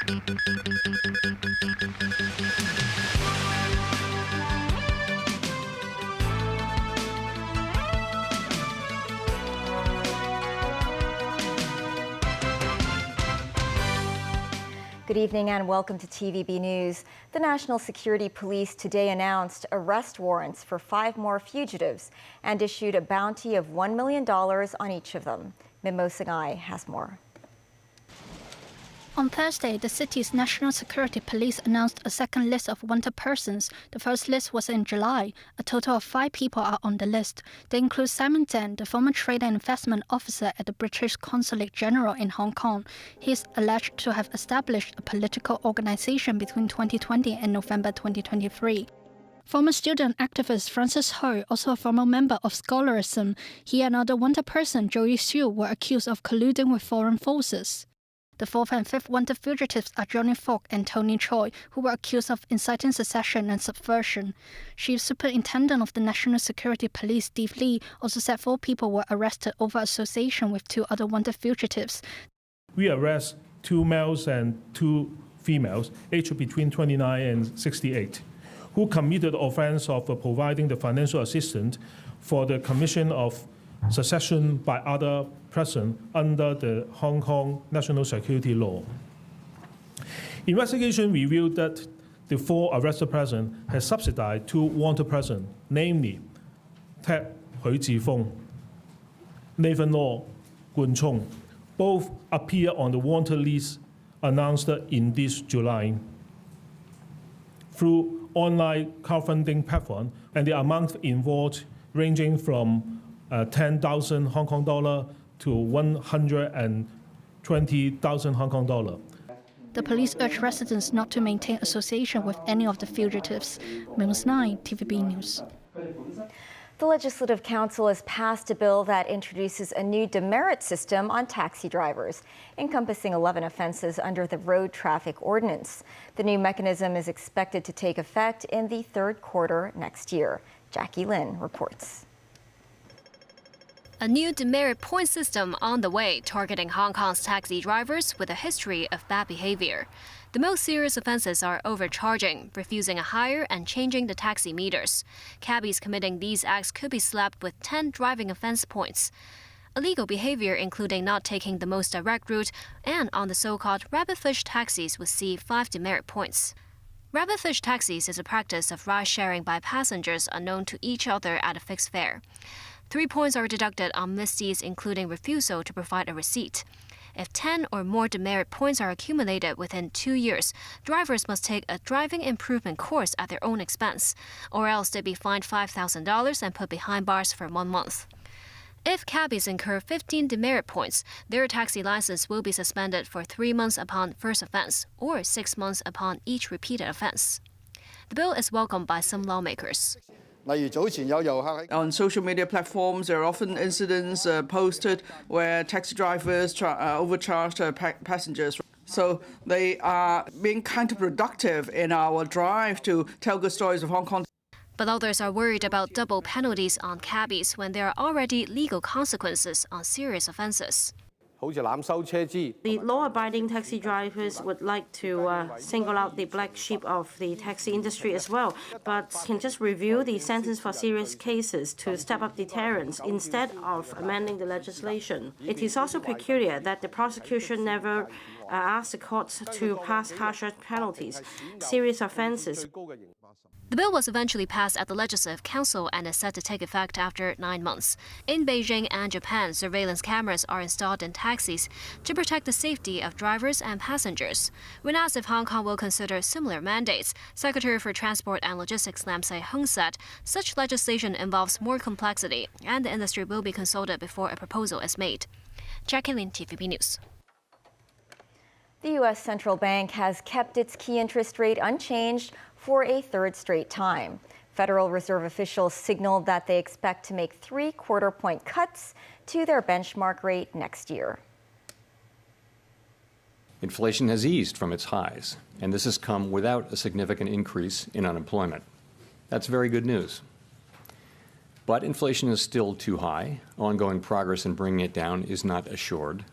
Good evening and welcome to TVB News. The National Security Police today announced arrest warrants for 5 more fugitives and issued a bounty of $1 million on each of them. Mimo Singai has more. On Thursday, the city's National Security Police announced a second list of wanted persons. The first list was in July. A total of 5 people are on the list. They include Simon Deng, the former trade and investment officer at the British Consulate General in Hong Kong. He is alleged to have established a political organization between 2020 and November 2023. Former student activist Francis Ho, also a former member of Scholarism, he and another wanted person, Joey Siu, were accused of colluding with foreign forces. The 4th and 5th wanted fugitives are Johnny Falk and Tony Choi, who were accused of inciting secession and subversion. Chief Superintendent of the National Security Police, Steve Lee, also said 4 people were arrested over association with 2 other wanted fugitives. We arrest 2 males and 2 females, aged between 29 and 68, who committed the offense of providing the financial assistance for the commission of secession by other persons under the Hong Kong National Security Law. Investigation revealed that the 4 arrested persons had subsidized 2 wanted persons, namely Ted Hui Zifeng, Nathan Law, Gun Chung. Both appear on the wanted list announced in this July through online crowdfunding platform, and the amount involved ranging from 10,000 Hong Kong dollar to 120,000 Hong Kong dollar. The police urged residents not to maintain association with any of the fugitives. Mimo 9, TVB News. The Legislative Council has passed a bill that introduces a new demerit system on taxi drivers, encompassing 11 offenses under the Road Traffic Ordinance. The new mechanism is expected to take effect in the 3rd quarter next year. Jackie Lin reports. A new demerit point system on the way, targeting Hong Kong's taxi drivers with a history of bad behavior. The most serious offenses are overcharging, refusing a hire, and changing the taxi meters. Cabbies committing these acts could be slapped with 10 driving offense points. Illegal behavior, including not taking the most direct route, and on the so-called rabbitfish taxis, would see 5 demerit points. Rabbitfish taxis is a practice of ride-sharing by passengers unknown to each other at a fixed fare. 3 points are deducted on misdeeds, including refusal to provide a receipt. If 10 or more demerit points are accumulated within 2 years, drivers must take a driving improvement course at their own expense, or else they'd be fined $5,000 and put behind bars for 1 month. If cabbies incur 15 demerit points, their taxi license will be suspended for 3 months upon first offense, or 6 months upon each repeated offense. The bill is welcomed by some lawmakers. On social media platforms, there are often incidents posted where taxi drivers overcharge passengers. So they are being counterproductive in our drive to tell good stories of Hong Kong. But others are worried about double penalties on cabbies when there are already legal consequences on serious offenses. The law-abiding taxi drivers would like to single out the black sheep of the taxi industry as well, but can just review the sentence for serious cases to step up deterrence instead of amending the legislation. It is also peculiar that the prosecution never asked the courts to pass harsher penalties. Serious offenses. The bill was eventually passed at the Legislative Council and is set to take effect after 9 months. In Beijing and Japan, surveillance cameras are installed in taxis to protect the safety of drivers and passengers. When asked if Hong Kong will consider similar mandates, Secretary for Transport and Logistics Lam Sai-hung said such legislation involves more complexity and the industry will be consulted before a proposal is made. Jackie Lin, TVB News. The U.S. Central Bank has kept its key interest rate unchanged for a 3rd straight time. Federal Reserve officials signaled that they expect to make 3/4-point cuts to their benchmark rate next year. Inflation has eased from its highs, and this has come without a significant increase in unemployment. That's very good news. But inflation is still too high, ongoing progress in bringing it down is not assured,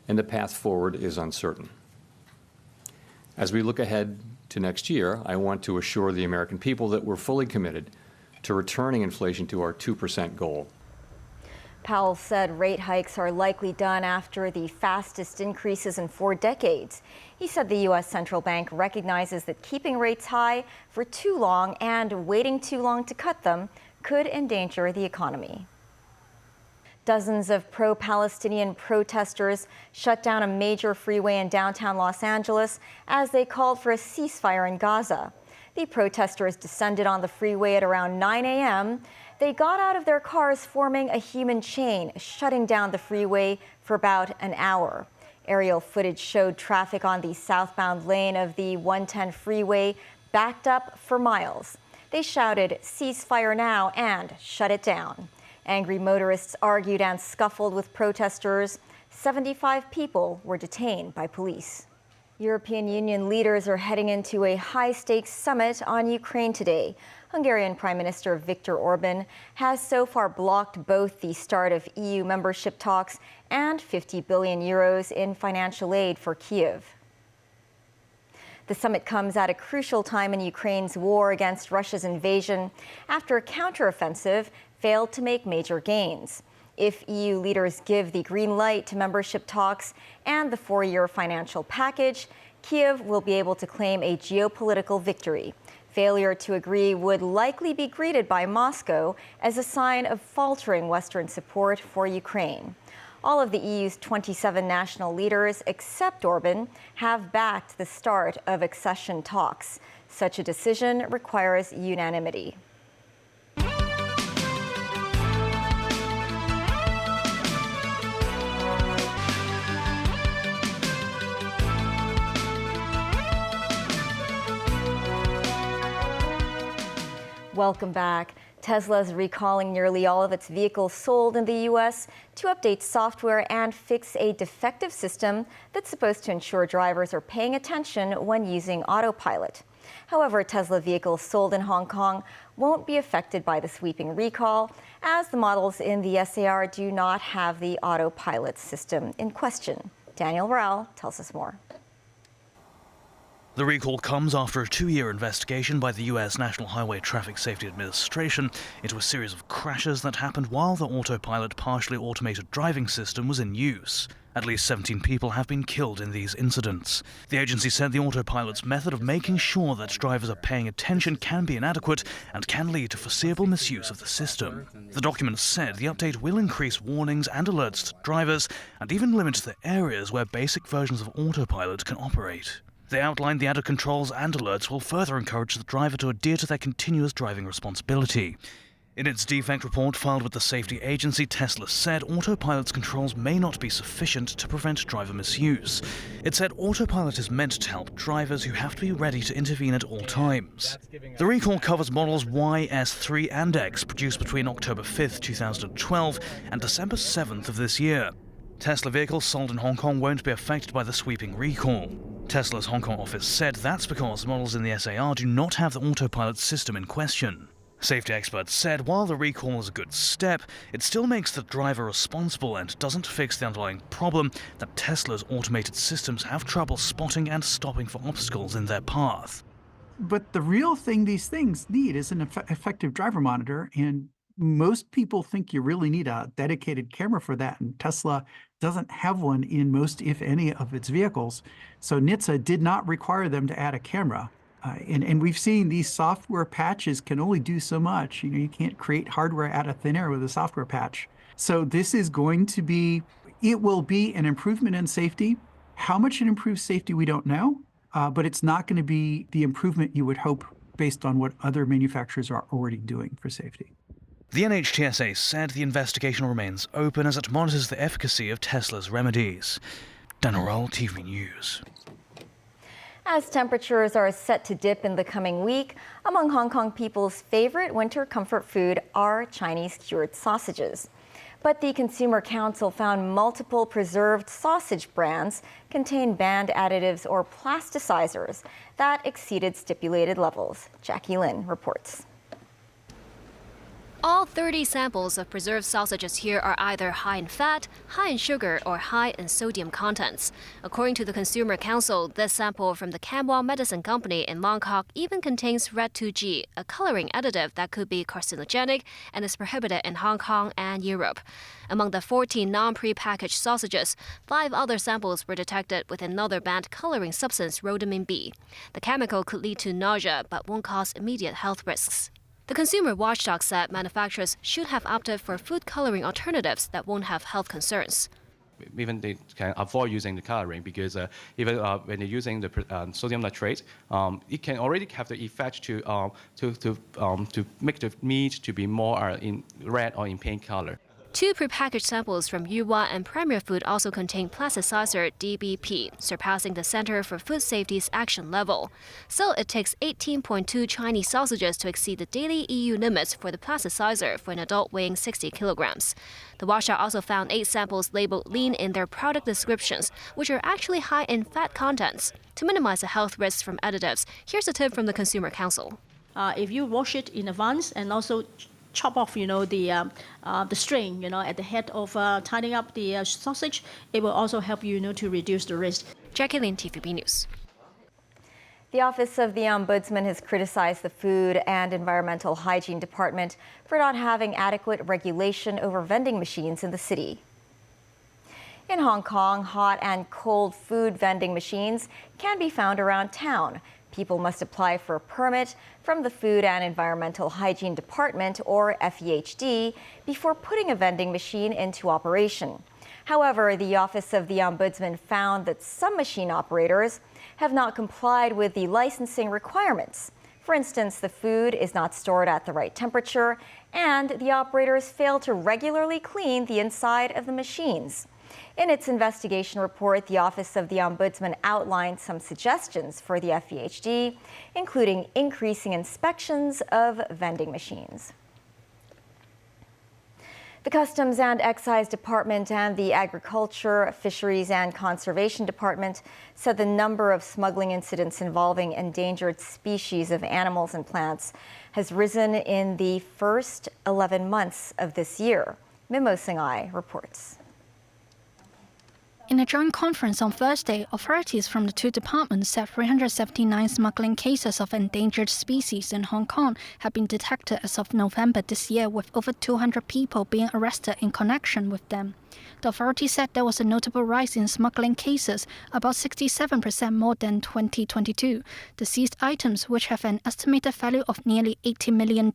and the path forward is uncertain. As we look ahead to next year, I want to assure the American people that we're fully committed to returning inflation to our 2% goal. Powell said rate hikes are likely done after the fastest increases in 4 decades. He said the U.S. Central Bank recognizes that keeping rates high for too long and waiting too long to cut them could endanger the economy. Dozens of pro-Palestinian protesters shut down a major freeway in downtown Los Angeles as they called for a ceasefire in Gaza. The protesters descended on the freeway at around 9 a.m. They got out of their cars forming a human chain, shutting down the freeway for about an hour. Aerial footage showed traffic on the southbound lane of the 110 freeway backed up for miles. They shouted, "Ceasefire now," and shut it down. Angry motorists argued and scuffled with protesters. 75 people were detained by police. European Union leaders are heading into a high-stakes summit on Ukraine today. Hungarian Prime Minister Viktor Orban has so far blocked both the start of EU membership talks and 50 billion euros in financial aid for Kyiv. The summit comes at a crucial time in Ukraine's war against Russia's invasion after a counteroffensive failed to make major gains. If EU leaders give the green light to membership talks and the 4-year financial package, Kyiv will be able to claim a geopolitical victory. Failure to agree would likely be greeted by Moscow as a sign of faltering Western support for Ukraine. All of the EU's 27 national leaders, except Orban, have backed the start of accession talks. Such a decision requires unanimity. Welcome back. Tesla is recalling nearly all of its vehicles sold in the U.S. to update software and fix a defective system that's supposed to ensure drivers are paying attention when using autopilot. However, Tesla vehicles sold in Hong Kong won't be affected by the sweeping recall, as the models in the SAR do not have the autopilot system in question. Daniel Rao tells us more. The recall comes after a 2-year investigation by the U.S. National Highway Traffic Safety Administration into a series of crashes that happened while the autopilot partially automated driving system was in use. At least 17 people have been killed in these incidents. The agency said the autopilot's method of making sure that drivers are paying attention can be inadequate and can lead to foreseeable misuse of the system. The document said the update will increase warnings and alerts to drivers and even limit the areas where basic versions of autopilot can operate. They outlined the added controls and alerts will further encourage the driver to adhere to their continuous driving responsibility. In its defect report filed with the safety agency, Tesla said autopilot's controls may not be sufficient to prevent driver misuse. It said autopilot is meant to help drivers who have to be ready to intervene at all times. The recall covers models Y, S3 and X produced between October 5th, 2012 and December 7th of this year. Tesla vehicles sold in Hong Kong won't be affected by the sweeping recall. Tesla's Hong Kong office said that's because models in the SAR do not have the autopilot system in question. Safety experts said while the recall is a good step, it still makes the driver responsible and doesn't fix the underlying problem that Tesla's automated systems have trouble spotting and stopping for obstacles in their path. But the real thing these things need is an effective driver monitor, and most people think you really need a dedicated camera for that, and Tesla doesn't have one in most, if any, of its vehicles. So NHTSA did not require them to add a camera. And we've seen these software patches can only do so much. You know, you can't create hardware out of thin air with a software patch. So this is going to be, it will be an improvement in safety. How much it improves safety, we don't know, but it's not going to be the improvement you would hope based on what other manufacturers are already doing for safety. The NHTSA said the investigation remains open as it monitors the efficacy of Tesla's remedies. Dan Orell, TV News. As temperatures are set to dip in the coming week, among Hong Kong people's favorite winter comfort food are Chinese cured sausages. But the Consumer Council found multiple preserved sausage brands contain banned additives or plasticizers that exceeded stipulated levels. Jackie Lin reports. All 30 samples of preserved sausages here are either high in fat, high in sugar, or high in sodium contents. According to the Consumer Council, this sample from the Camwell Medicine Company in Mongkok even contains red 2G, a coloring additive that could be carcinogenic and is prohibited in Hong Kong and Europe. Among the 14 non-prepackaged sausages, 5 other samples were detected with another banned coloring substance, rhodamine B. The chemical could lead to nausea but won't cause immediate health risks. The Consumer Watchdog said manufacturers should have opted for food coloring alternatives that won't have health concerns. Even they can avoid using the coloring because even when they're using the sodium nitrate, it can already have the effect to make the meat to be more in red or in pink color. 2 prepackaged samples from Yuhua and Premier Food also contain plasticizer DBP, surpassing the Center for Food Safety's action level. So it takes 18.2 Chinese sausages to exceed the daily EU limits for the plasticizer for an adult weighing 60 kilograms. The watchdog also found 8 samples labeled lean in their product descriptions, which are actually high in fat contents. To minimize the health risks from additives, here's a tip from the Consumer Council. If you wash it in advance and also chop off, the string, at the head of tying up the sausage, it will also help you, to reduce the risk. Jackie Lin, TVB News. The Office of the Ombudsman has criticized the Food and Environmental Hygiene Department for not having adequate regulation over vending machines in the city. In Hong Kong, hot and cold food vending machines can be found around town. People must apply for a permit from the Food and Environmental Hygiene Department, or FEHD, before putting a vending machine into operation. However, the Office of the Ombudsman found that some machine operators have not complied with the licensing requirements. For instance, the food is not stored at the right temperature, and the operators fail to regularly clean the inside of the machines. In its investigation report, the Office of the Ombudsman outlined some suggestions for the FEHD, including increasing inspections of vending machines. The Customs and Excise Department and the Agriculture, Fisheries and Conservation Department said the number of smuggling incidents involving endangered species of animals and plants has risen in the first 11 months of this year. Mimo Singhai reports. In a joint conference on Thursday, authorities from the 2 departments said 379 smuggling cases of endangered species in Hong Kong have been detected as of November this year, with over 200 people being arrested in connection with them. The authorities said there was a notable rise in smuggling cases, about 67% more than 2022. The seized items, which have an estimated value of nearly $80 million,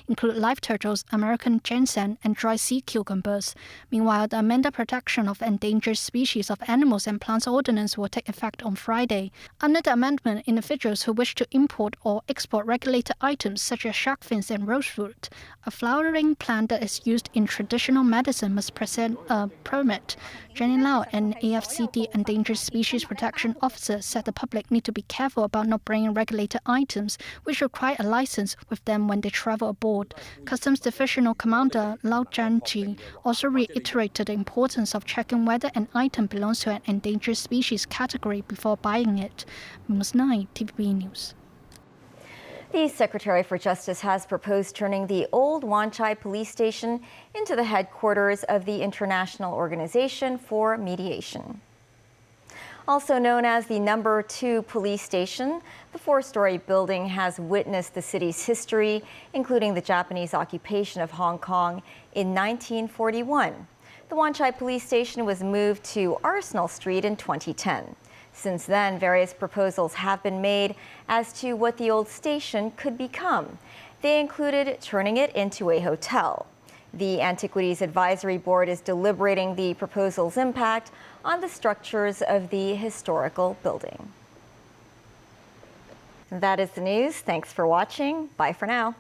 include live turtles, American ginseng, and dry sea cucumbers. Meanwhile, the amended Protection of Endangered Species of Animals and Plants Ordinance will take effect on Friday. Under the amendment, individuals who wish to import or export regulated items such as shark fins and rosewood, a flowering plant that is used in traditional medicine, must present a permit. Jenny Lau, an AFCD Endangered Species Protection Officer, said the public need to be careful about not bringing regulated items, which require a license, with them when they travel aboard. Customs Divisional Commander Lau Zhanji also reiterated the importance of checking whether an item belongs to an endangered species category before buying it. Ms. 9, TVB News. The Secretary for Justice has proposed turning the old Wanted Police Station into the headquarters of the International Organization for Mediation. Also known as the No. 2 Police Station, the 4-story building has witnessed the city's history, including the Japanese occupation of Hong Kong in 1941. The Wanted Police Station was moved to Arsenal Street in 2010. Since then, various proposals have been made as to what the old station could become. They included turning it into a hotel. The Antiquities Advisory Board is deliberating the proposal's impact on the structures of the historical building. That is the news. Thanks for watching. Bye for now.